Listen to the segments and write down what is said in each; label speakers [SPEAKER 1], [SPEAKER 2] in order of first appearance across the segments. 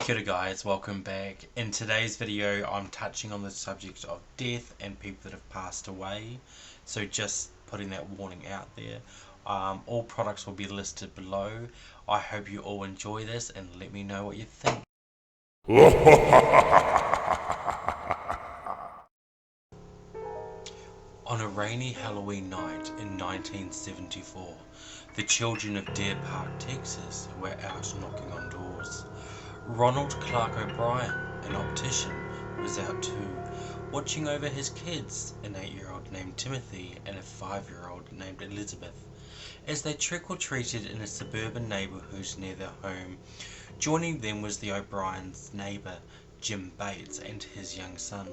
[SPEAKER 1] Kia ora guys, welcome back. In today's video I'm touching on the subject of death and people that have passed away, so just putting that warning out there. All products will be listed below. I hope you all enjoy this and let me know what you think. On a rainy Halloween night in 1974, the children of Deer Park, Texas were out knocking on doors. Ronald Clark O'Brien, an optician, was out too, watching over his kids, an 8-year-old named Timothy and a 5-year-old named Elizabeth, as they trick-or-treated in a suburban neighborhood near their home. Joining them was the O'Brien's neighbor, Jim Bates, and his young son.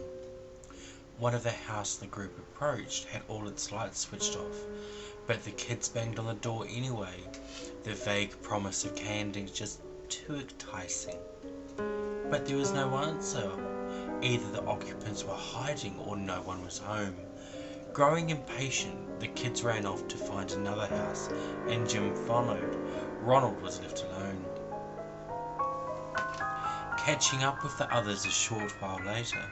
[SPEAKER 1] One of the house the group approached had all its lights switched off, but the kids banged on the door anyway, the vague promise of candy just too enticing. But there was no answer. Either the occupants were hiding or no one was home. Growing impatient, the kids ran off to find another house, and Jim followed. Ronald was left alone. Catching up with the others a short while later,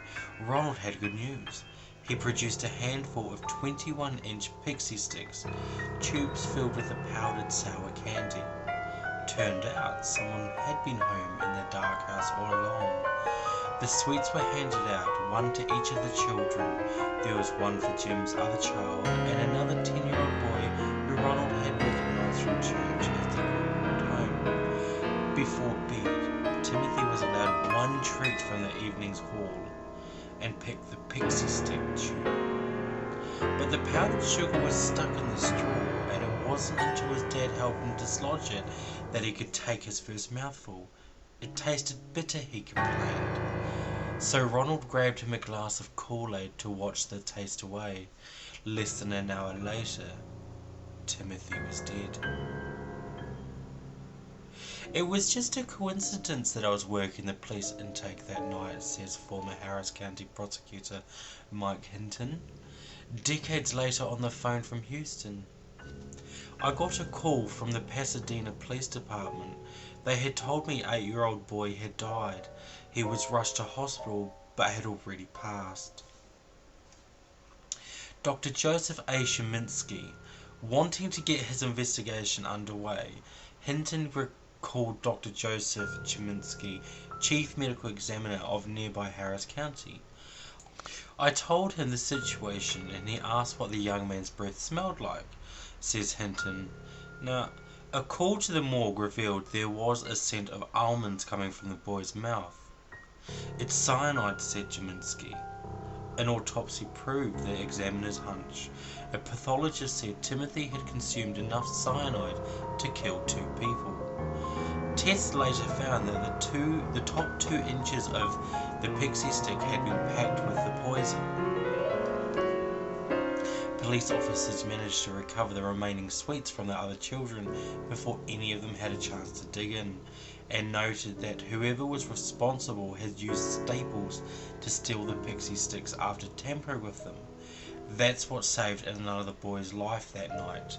[SPEAKER 1] Ronald had good news. He produced a handful of 21-inch pixie sticks, tubes filled with a powdered sour candy. Turned out someone had been home in the dark house all along. The sweets were handed out, one to each of the children. There was one for Jim's other child and another 10-year-old boy who Ronald had recognized from church as they walked home. Before bed, Timothy was allowed one treat from the evening's haul and picked the pixie stick tube. But the powdered sugar was stuck in the straw, and it wasn't until his dad helped him dislodge it that he could take his first mouthful. It tasted bitter, he complained. So Ronald grabbed him a glass of Kool-Aid to watch the taste away. Less than an hour later, Timothy was dead. It was just a coincidence that I was working the police intake that night, says former Harris County prosecutor Mike Hinton. Decades later, on the phone from Houston, I got a call from the Pasadena Police Department. They had told me 8-year-old boy had died. He was rushed to hospital but had already passed. Dr. Joseph A. Cheminsky, wanting to get his investigation underway, Hinton called Dr. Joseph Cheminsky, Chief Medical Examiner of nearby Harris County. I told him the situation and he asked what the young man's breath smelled like, says Hinton. Now, a call to the morgue revealed there was a scent of almonds coming from the boy's mouth. It's cyanide, said Cheminsky. An autopsy proved the examiner's hunch. A pathologist said Timothy had consumed enough cyanide to kill 2 people. Tests later found that the top 2 inches of the pixie stick had been packed with the poison. Police officers managed to recover the remaining sweets from the other children before any of them had a chance to dig in, and noted that whoever was responsible had used staples to steal the pixie sticks after tampering with them. That's what saved another boy's life that night.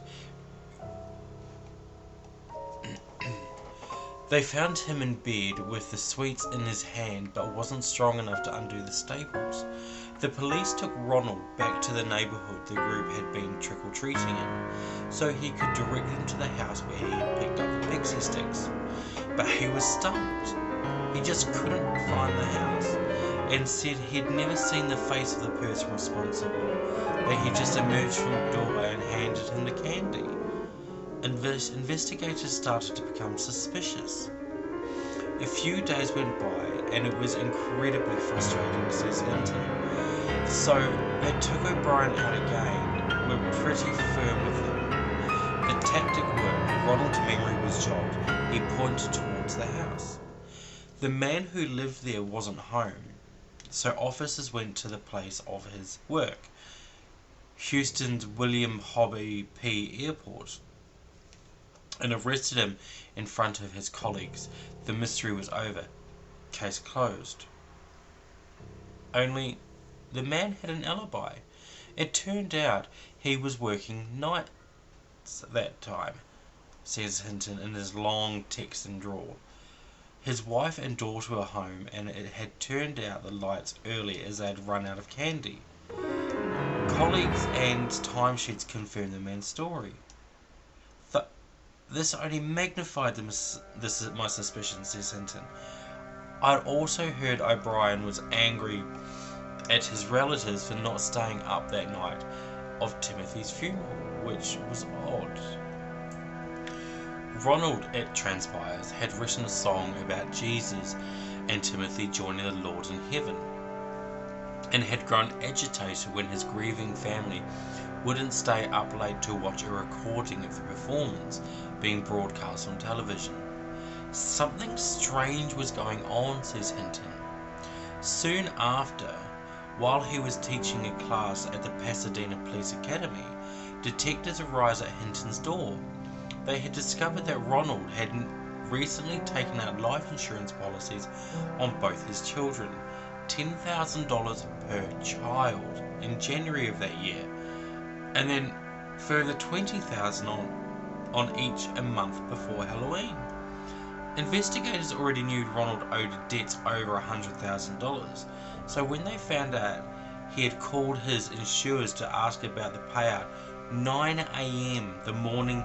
[SPEAKER 1] They found him in bed with the sweets in his hand but wasn't strong enough to undo the staples. The police took Ronald back to the neighborhood the group had been trick-or-treating in, so he could direct them to the house where he had picked up the pixie sticks. But he was stumped. He just couldn't find the house, and said he'd never seen the face of the person responsible, that he just emerged from the doorway and handed him the candy. Investigators started to become suspicious. A few days went by and it was incredibly frustrating, says Hinton. So they took O'Brien out again, were pretty firm with him. The tactic worked. Ronald's memory was jogged. He pointed towards the house. The man who lived there wasn't home, so officers went to the place of his work, Houston's William Hobby P. Airport, and arrested him in front of his colleagues. The mystery was over. Case closed. Only the man had an alibi. It turned out he was working nights that time, says Hinton in his long Texan drawl. His wife and daughter were home, and it had turned out the lights early as they had run out of candy. Colleagues and timesheets confirmed the man's story. This only magnified my suspicions, says Hinton. I'd also heard O'Brien was angry at his relatives for not staying up that night of Timothy's funeral, which was odd. Ronald, it transpires, had written a song about Jesus and Timothy joining the Lord in heaven, and had grown agitated when his grieving family wouldn't stay up late to watch a recording of the performance being broadcast on television. Something strange was going on, says Hinton. Soon after, while he was teaching a class at the Pasadena Police Academy, detectives arrived at Hinton's door. They had discovered that Ronald had recently taken out life insurance policies on both his children, $10,000 per child in January of that year, and then further $20,000 on each a month before Halloween. Investigators already knew Ronald owed debts over $100,000, so when they found out he had called his insurers to ask about the payout 9 a.m. the morning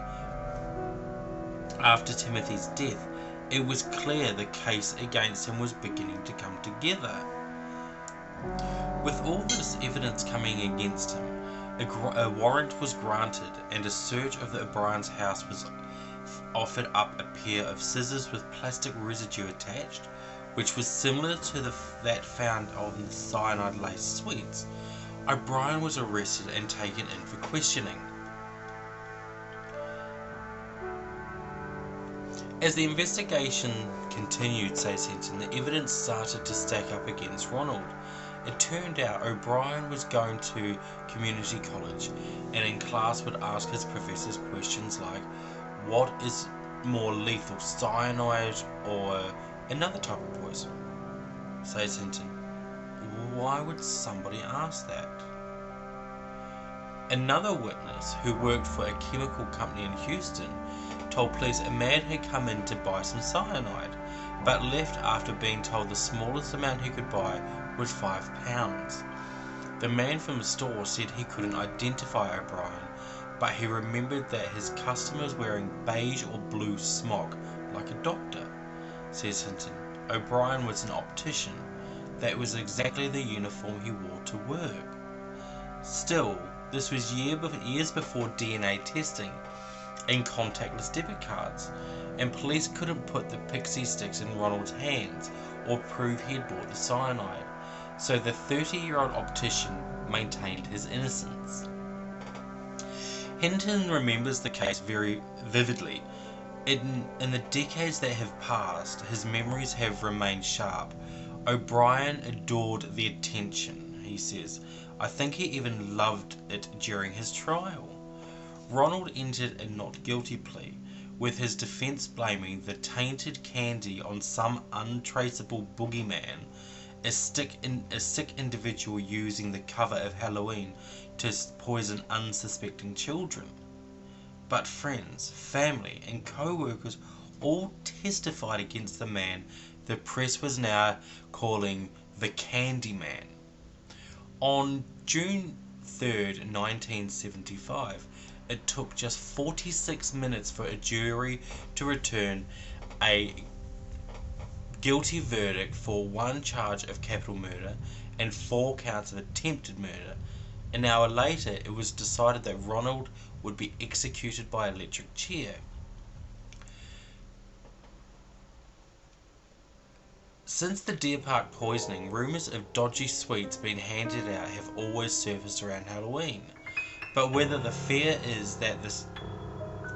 [SPEAKER 1] after Timothy's death, it was clear the case against him was beginning to come together. With all this evidence coming against him, a warrant was granted and a search of the O'Brien's house was offered up. A pair of scissors with plastic residue attached, which was similar to that found on the cyanide-laced sweets. O'Brien was arrested and taken in for questioning. As the investigation continued, says Hinton, the evidence started to stack up against Ronald. It turned out O'Brien was going to community college, and in class would ask his professors questions like, what is more lethal, cyanide or another type of poison? Says Hinton. Why would somebody ask that? Another witness, who worked for a chemical company in Houston, told police a man had come in to buy some cyanide, but left after being told the smallest amount he could buy was 5 pounds. The man from the store said he couldn't identify O'Brien, but he remembered that his customer was wearing beige or blue smock, like a doctor. Says Hinton, O'Brien was an optician. That was exactly the uniform he wore to work. Still, this was years before DNA testing and contactless debit cards, and police couldn't put the pixie sticks in Ronald's hands or prove he had bought the cyanide, so the 30-year-old optician maintained his innocence. Hinton remembers the case very vividly. In the decades that have passed, his memories have remained sharp. O'Brien adored the attention, he says. I think he even loved it during his trial. Ronald entered a not guilty plea, with his defense blaming the tainted candy on some untraceable boogeyman, a sick individual using the cover of Halloween to poison unsuspecting children. But friends, family, and co-workers all testified against the man the press was now calling the Candyman. On June 3rd, 1975, it took just 46 minutes for a jury to return a guilty verdict for 1 charge of capital murder and 4 counts of attempted murder. An hour later, it was decided that Ronald would be executed by electric chair. Since the Deer Park poisoning, rumours of dodgy sweets being handed out have always surfaced around Halloween. But whether the fear is that the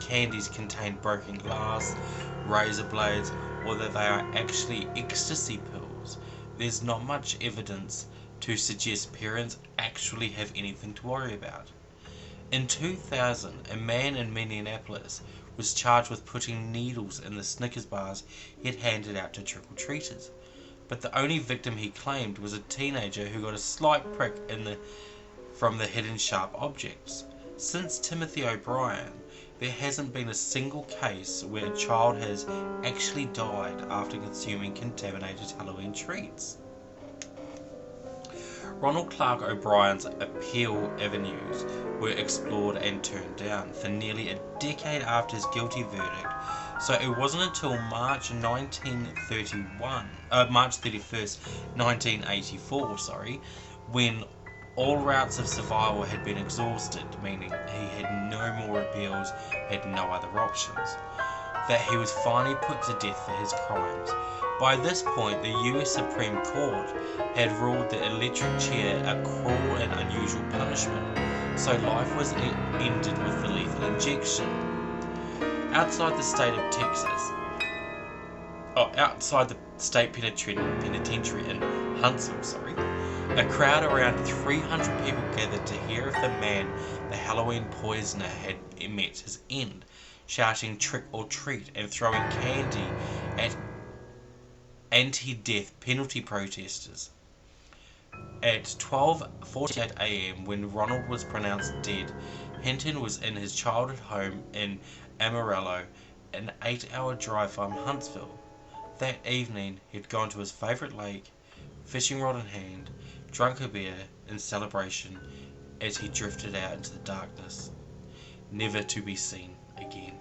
[SPEAKER 1] candies contain broken glass, razor blades, or that they are actually ecstasy pills, there's not much evidence to suggest parents actually have anything to worry about. In 2000, a man in Minneapolis was charged with putting needles in the Snickers bars he had handed out to trick-or-treaters. But the only victim he claimed was a teenager who got a slight prick from the hidden sharp objects. Since Timothy O'Brien, there hasn't been a single case where a child has actually died after consuming contaminated Halloween treats. Ronald Clark O'Brien's appeal avenues were explored and turned down for nearly a decade after his guilty verdict, so it wasn't until March 31st, 1984, when all routes of survival had been exhausted, meaning he had no more appeals, had no other options, that he was finally put to death for his crimes. By this point, the US Supreme Court had ruled the electric chair a cruel and unusual punishment, so life was ended with the lethal injection. Outside the state penitentiary in Huntsville, a crowd around 300 people gathered to hear if the man, the Halloween poisoner, had met his end, shouting trick or treat and throwing candy at anti-death penalty protesters. At 12:48 a.m. when Ronald was pronounced dead, Hinton was in his childhood home in Amarillo, an 8-hour drive from Huntsville. That evening, he'd gone to his favourite lake, fishing rod in hand, drunk a beer in celebration as he drifted out into the darkness, never to be seen again.